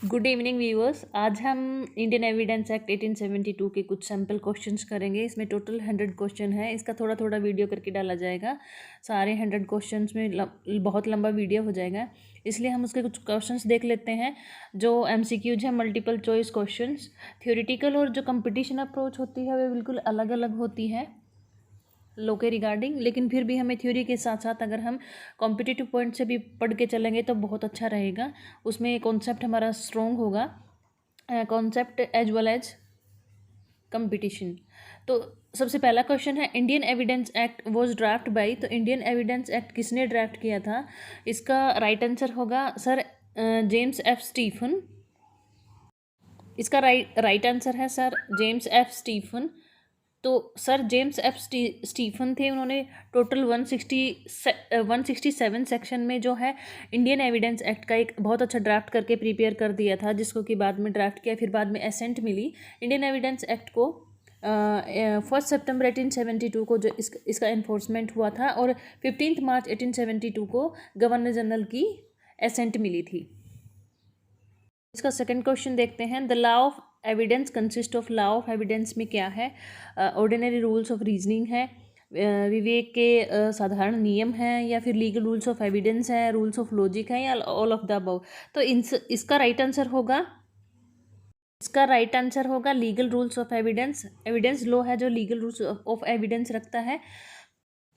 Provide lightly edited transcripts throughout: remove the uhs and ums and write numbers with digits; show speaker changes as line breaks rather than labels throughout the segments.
Good evening viewers. आज हम Indian evidence act 1872 के कुछ सैम्पल क्वेश्चंस करेंगे। इसमें टोटल 100 क्वेश्चन है। इसका थोड़ा थोड़ा वीडियो करके डाला जाएगा। सारे 100 क्वेश्चंस में बहुत लंबा वीडियो हो जाएगा, इसलिए हम उसके कुछ क्वेश्चंस देख लेते हैं। जो एमसीक्यूज है, मल्टीपल चॉइस क्वेश्चंस। थ्योरेटिकल और जो कंपटीशन अप्रोच होती है वो बिल्कुल अलग अलग होती है लॉ के रिगार्डिंग, लेकिन फिर भी हमें थ्योरी के साथ साथ अगर हम कॉम्पिटिटिव पॉइंट से भी पढ़ के चलेंगे तो बहुत अच्छा रहेगा। उसमें कॉन्सेप्ट हमारा स्ट्रॉन्ग होगा, concept as well as competition. तो सबसे पहला क्वेश्चन है, Indian evidence act was draft by. तो इंडियन एविडेंस एक्ट किसने ड्राफ्ट किया था? इसका राइट आंसर होगा सर जेम्स एफ स्टीफन। इसका राइट आंसर है सर जेम्स एफ स्टीफन। तो सर जेम्स एफ स्टीफन थे। उन्होंने टोटल 167 सेक्शन में जो है इंडियन एविडेंस एक्ट का एक बहुत अच्छा ड्राफ्ट करके प्रिपेयर कर दिया था, जिसको कि बाद में ड्राफ्ट किया, फिर बाद में एसेंट मिली। इंडियन एविडेंस एक्ट को 1 सितंबर 1872 को जो इसका इन्फोर्समेंट हुआ था, और 15 मार्च 1872 को गवर्नर जनरल की एसेंट मिली थी। इसका सेकंड क्वेश्चन देखते हैं। The law of evidence consist of. Law of evidence में क्या है? ऑर्डिनरी रूल्स ऑफ रीजनिंग है, विवेक के साधारण नियम हैं, या फिर लीगल रूल्स ऑफ एविडेंस है, रूल्स ऑफ लॉजिक है, या ऑल ऑफ द अबव। तो इसका राइट आंसर होगा legal rules of evidence. Evidence law है जो लीगल रूल्स ऑफ एविडेंस रखता है।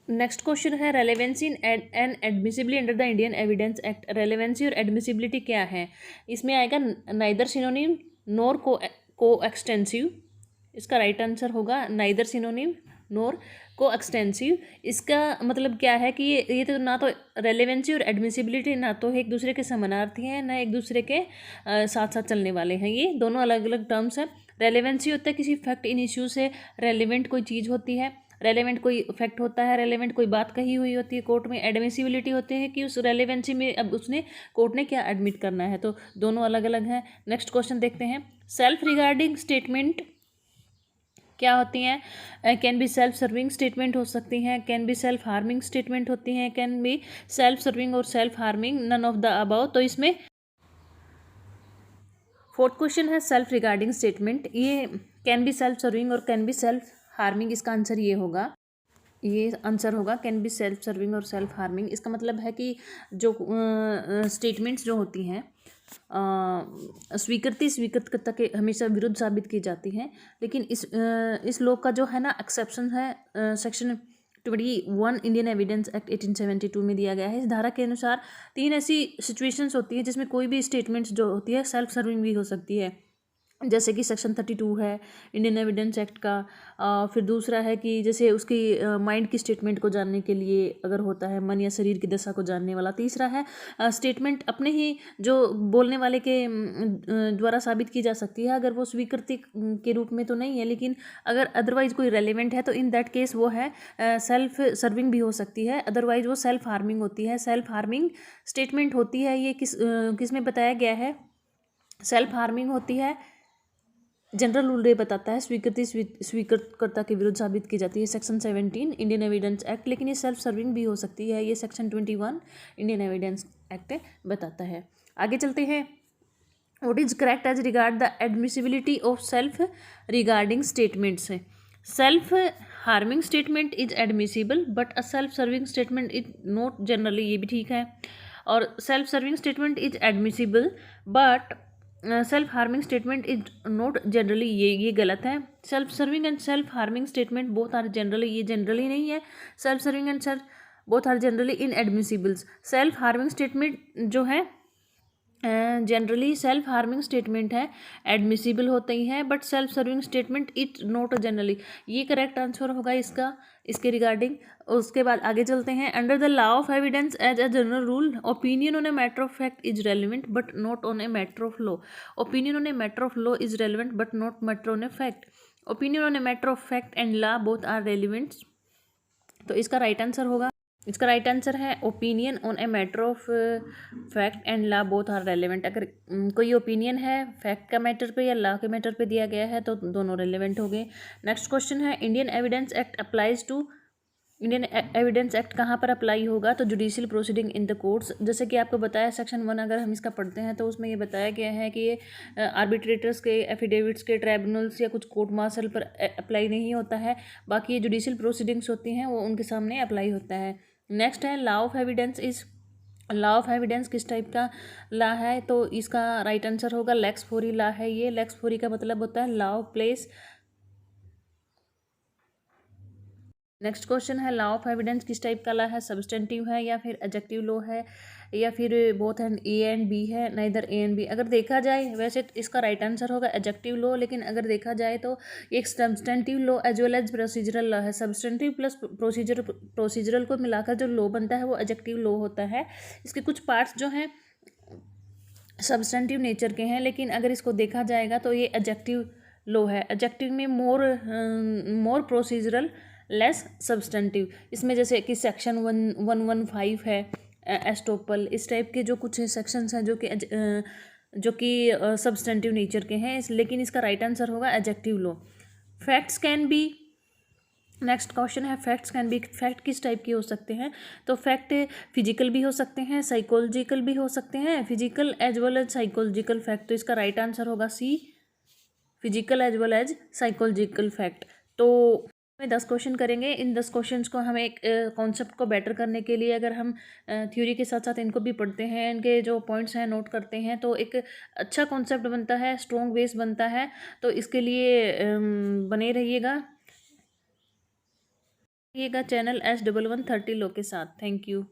नेक्स्ट क्वेश्चन है, relevancy and admissibility under the Indian evidence act. Relevancy और एडमिसिबिलिटी क्या है? इसमें आएगा नाइदर सिनोनिम नोर को एक्सटेंसिव। इसका राइट आंसर होगा नाइदर सिनोनिम नोर को एक्सटेंसिव। इसका मतलब क्या है कि ये तो ना तो रेलेवेंसी और एडमिसिबिलिटी ना तो एक दूसरे के समानार्थी हैं, ना एक दूसरे के साथ साथ चलने वाले हैं। ये दोनों अलग अलग टर्म्स हैं। रेलेवेंसी होता है किसी फैक्ट इन इश्यू से रेलिवेंट कोई चीज़ होती है, रेलेवेंट कोई फैक्ट होता है, रेलेवेंट कोई बात कही हुई होती है कोर्ट में। एडमिसिबिलिटी होते हैं कि उस रेलेवेंसी में अब उसने कोर्ट ने क्या एडमिट करना है। तो दोनों अलग अलग हैं। नेक्स्ट क्वेश्चन देखते हैं। सेल्फ रिगार्डिंग स्टेटमेंट क्या होती हैं? Can be self serving statement हो सकती हैं, can be self harming statement होती हैं, कैन बी सेल्फ सर्विंग और self harming, none of the above. तो इसमें फोर्थ क्वेश्चन है सेल्फ रिगार्डिंग स्टेटमेंट। ये कैन बी सेल्फ सर्विंग और कैन बी सेल्फ हार्मिंग। इसका आंसर ये आंसर होगा कैन बी सेल्फ सर्विंग और सेल्फ हार्मिंग। इसका मतलब है कि जो स्टेटमेंट्स जो होती हैं स्वीकृतकर्ता के हमेशा विरुद्ध साबित की जाती हैं। लेकिन इस लॉ का जो है ना एक्सेप्शन है सेक्शन 21 इंडियन एविडेंस एक्ट 1872 में दिया गया है। इस धारा के अनुसार 3 ऐसी सिचुएशंस होती है जिसमें कोई भी स्टेटमेंट्स जो होती है सेल्फ सर्विंग भी हो सकती है, जैसे कि सेक्शन 32 है इंडियन एविडेंस एक्ट का। फिर दूसरा है कि जैसे उसकी माइंड की स्टेटमेंट को जानने के लिए अगर होता है, मन या शरीर की दशा को जानने वाला। तीसरा है स्टेटमेंट अपने ही जो बोलने वाले के द्वारा साबित की जा सकती है, अगर वो स्वीकृति के रूप में तो नहीं है, लेकिन अगर अदरवाइज कोई रेलेवेंट है तो इन दैट केस वो है सेल्फ सर्विंग भी हो सकती है, अदरवाइज वो सेल्फ हार्मिंग होती है। सेल्फ हार्मिंग स्टेटमेंट होती है, ये किस में बताया गया है? सेल्फ हार्मिंग होती है, जनरल रूल ये बताता है स्वीकृतकर्ता के विरुद्ध साबित की जाती है, सेक्शन 17 इंडियन एविडेंस एक्ट। लेकिन ये सेल्फ सर्विंग भी हो सकती है, ये सेक्शन 21 इंडियन एविडेंस एक्ट बताता है। आगे चलते हैं। What is correct as regard the admissibility of self regarding statements? Self harming statement is admissible but a self serving statement is not generally. ये भी ठीक है। और self serving statement is admissible but self harming statement is not generally. ये गलत है। Self serving and self harming statement both are generally, ये generally नहीं है। Self serving and self both are generally inadmissibles. Self harming statement जो है generally self harming statement है admissible होती हैं, but self serving statement it not generally. ये correct answer होगा इसके रिगार्डिंग। उसके बाद आगे चलते हैं। Under the law of evidence as a general rule, opinion on a matter of fact is relevant but not on a matter of law. Opinion on a matter of law is relevant but not matter on a fact. Opinion on a matter of fact and law both are relevant. तो इसका right answer है opinion on a matter of fact and law both are relevant. अगर कोई opinion है fact का matter पे या law के मैटर पे दिया गया है तो दोनों रेलेवेंट हो गए। नेक्स्ट क्वेश्चन है, Indian evidence act applies to. Indian evidence act कहाँ पर अप्लाई होगा, तो judicial proceeding in the courts. जैसे कि आपको बताया सेक्शन 1 अगर हम इसका पढ़ते हैं तो उसमें ये बताया गया है कि ये आर्बिट्रेटर्स के एफिडेविट्स के ट्राइब्यूनल्स या कुछ कोर्ट मार्शल पर अप्लाई नहीं होता है। बाकी ये जुडिशियल प्रोसीडिंग्स होती हैं वो उनके सामने अप्लाई होता है। नेक्स्ट है law of evidence is, law of evidence किस टाइप का लॉ है, तो इसका राइट आंसर होगा लेक्स फोरी लॉ है ये। लेक्स फोरी का मतलब होता है law of place. Next question है लॉ ऑफ एविडेंस किस टाइप का लॉ है, सब्सटेंटिव है या फिर एडजेक्टिव लॉ है या फिर both and A and B है, नाइदर ए एंड बी। अगर देखा जाए वैसे तो इसका राइट आंसर होगा एडजेक्टिव लॉ, लेकिन अगर देखा जाए तो एक substantive law as well as procedural law है। सब्सटेंटिव प्लस प्रोसीजरल को मिलाकर जो लॉ बनता है वो एडजेक्टिव लॉ होता है। इसके कुछ पार्ट्स जो हैं सब्सटेंटिव नेचर के हैं, लेकिन अगर इसको देखा जाएगा तो ये एडजेक्टिव लॉ है। एडजेक्टिव में मोर प्रोसीजरल लेस सब्सटेंटिव। इसमें जैसे कि सेक्शन 115 है एस्टोपल, इस टाइप के जो कुछ सेक्शंस हैं जो कि सब्सटेंटिव नेचर के हैं, लेकिन इसका राइट आंसर होगा adjective law. Facts can be, next question है फैक्ट्स कैन बी, फैक्ट किस टाइप के हो सकते हैं, तो फैक्ट फिजिकल भी हो सकते हैं, साइकोलॉजिकल भी हो सकते हैं, physical as well as psychological fact. तो इसका राइट आंसर होगा C, physical as well as psychological fact. तो हमें 10 क्वेश्चन करेंगे। इन 10 क्वेश्चंस को हम एक कॉन्सेप्ट को बेटर करने के लिए अगर हम थ्योरी के साथ साथ इनको भी पढ़ते हैं, इनके जो पॉइंट्स हैं नोट करते हैं, तो एक अच्छा कॉन्सेप्ट बनता है, स्ट्रॉन्ग बेस बनता है। तो इसके लिए बने रहिएगा चैनल S1130 लो के साथ। Thank you.